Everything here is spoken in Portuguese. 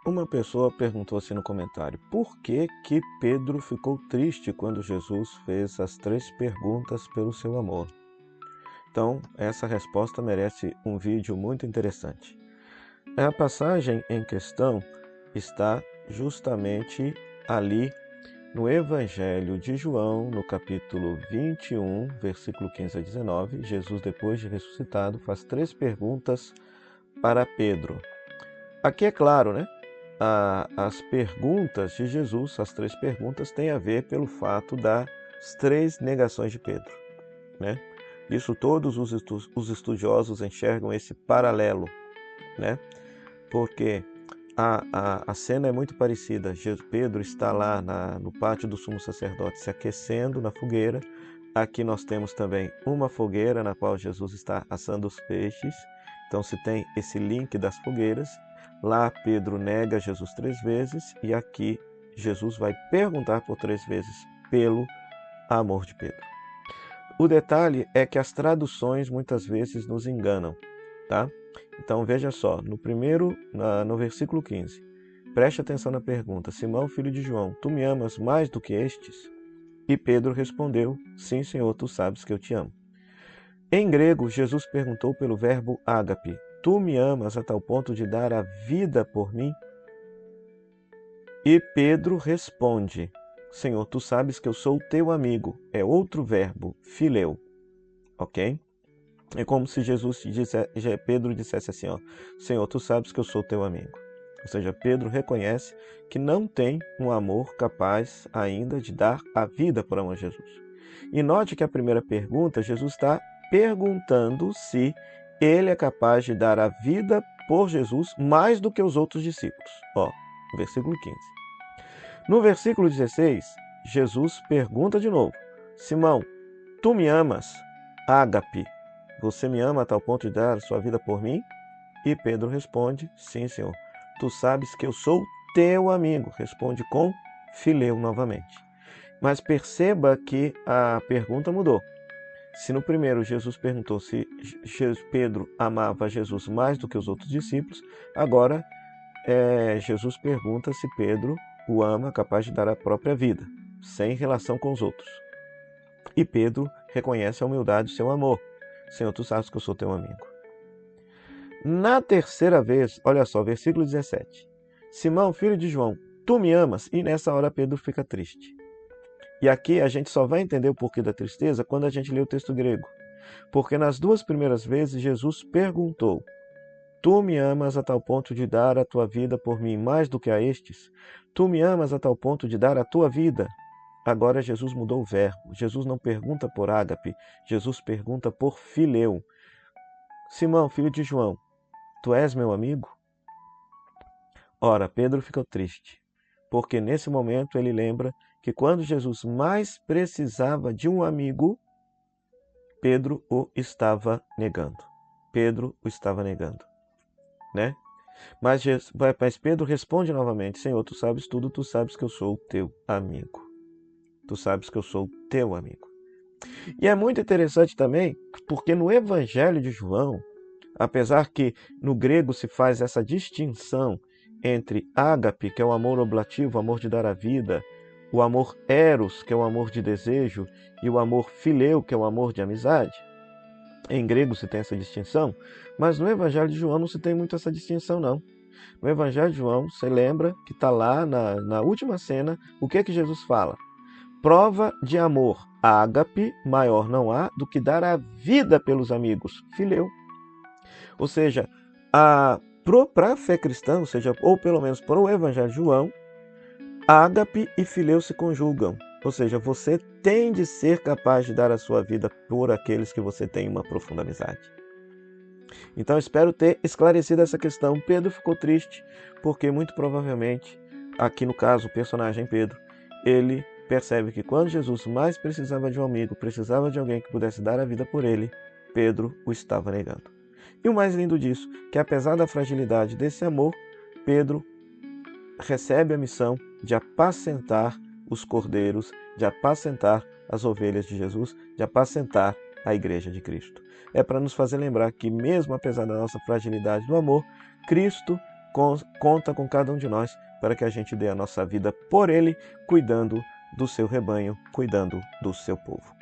Uma pessoa perguntou assim no comentário: por que que Pedro ficou triste quando Jesus fez as 3 perguntas pelo seu amor? Então, essa resposta merece um vídeo muito interessante. A passagem em questão está justamente ali no Evangelho de João, no capítulo 21, versículo 15 a 19. Jesus, depois de ressuscitado, faz 3 perguntas para Pedro. Aqui é claro, né? As perguntas de Jesus, as 3 perguntas, têm a ver pelo fato das 3 negações de Pedro, né? Isso todos os estudiosos enxergam esse paralelo, né? Porque a cena é muito parecida. Pedro está lá no pátio do sumo sacerdote se aquecendo na fogueira. Aqui nós temos também uma fogueira na qual Jesus está assando os peixes. Então se tem esse link das fogueiras. Lá Pedro nega Jesus 3 vezes e aqui Jesus vai perguntar por 3 vezes pelo amor de Pedro. O detalhe é que as traduções muitas vezes nos enganam, tá? Então veja só, no versículo 15, preste atenção na pergunta: Simão, filho de João, tu me amas mais do que estes? E Pedro respondeu: sim, Senhor, tu sabes que eu te amo. Em grego, Jesus perguntou pelo verbo ágape: tu me amas a tal ponto de dar a vida por mim? E Pedro responde: Senhor, tu sabes que eu sou teu amigo. É outro verbo, fileu, ok? É como se Pedro dissesse assim, ó: Senhor, tu sabes que eu sou teu amigo. Ou seja, Pedro reconhece que não tem um amor capaz ainda de dar a vida por amor a Jesus. E note que a primeira pergunta, Jesus está perguntando se ele é capaz de dar a vida por Jesus mais do que os outros discípulos. Ó, versículo 15. No versículo 16, Jesus pergunta de novo: Simão, tu me amas? Ágape, você me ama a tal ponto de dar a sua vida por mim? E Pedro responde: sim, Senhor. Tu sabes que eu sou teu amigo. Responde com fileu novamente. Mas perceba que a pergunta mudou. Se no primeiro Jesus perguntou se Pedro amava Jesus mais do que os outros discípulos, agora Jesus pergunta se Pedro o ama capaz de dar a própria vida, sem relação com os outros. E Pedro reconhece a humildade do seu amor. Senhor, tu sabes que eu sou teu amigo. Na terceira vez, olha só, versículo 17. Simão, filho de João, tu me amas? E nessa hora Pedro fica triste. E aqui a gente só vai entender o porquê da tristeza quando a gente lê o texto grego. Porque nas 2 primeiras vezes Jesus perguntou: tu me amas a tal ponto de dar a tua vida por mim mais do que a estes? Tu me amas a tal ponto de dar a tua vida? Agora Jesus mudou o verbo. Jesus não pergunta por ágape, Jesus pergunta por fileu. Simão, filho de João, tu és meu amigo? Ora, Pedro ficou triste, porque nesse momento ele lembra que quando Jesus mais precisava de um amigo, Pedro o estava negando. Pedro o estava negando, né? Mas Pedro responde novamente: Senhor, tu sabes tudo, tu sabes que eu sou teu amigo. Tu sabes que eu sou teu amigo. E é muito interessante também, porque no Evangelho de João, apesar que no grego se faz essa distinção entre ágape, que é o amor oblativo, o amor de dar a vida, o amor eros, que é o amor de desejo, e o amor fileu, que é o amor de amizade. Em grego se tem essa distinção, mas no Evangelho de João não se tem muito essa distinção, não. No Evangelho de João, você lembra que está lá na última cena, o que é que Jesus fala? Prova de amor, ágape, maior não há do que dar a vida pelos amigos, fileu. Ou seja, para a fé cristã, ou seja, ou pelo menos para o Evangelho de João, ágape e fileu se conjugam. Ou seja, você tem de ser capaz de dar a sua vida por aqueles que você tem uma profunda amizade. Então, espero ter esclarecido essa questão. Pedro ficou triste porque, muito provavelmente, aqui no caso, o personagem Pedro, ele percebe que quando Jesus mais precisava de um amigo, precisava de alguém que pudesse dar a vida por ele, Pedro o estava negando. E o mais lindo disso, que apesar da fragilidade desse amor, Pedro recebe a missão de apacentar os cordeiros, de apacentar as ovelhas de Jesus, de apacentar a igreja de Cristo. É para nos fazer lembrar que mesmo apesar da nossa fragilidade do amor, Cristo conta com cada um de nós para que a gente dê a nossa vida por Ele, cuidando do seu rebanho, cuidando do seu povo.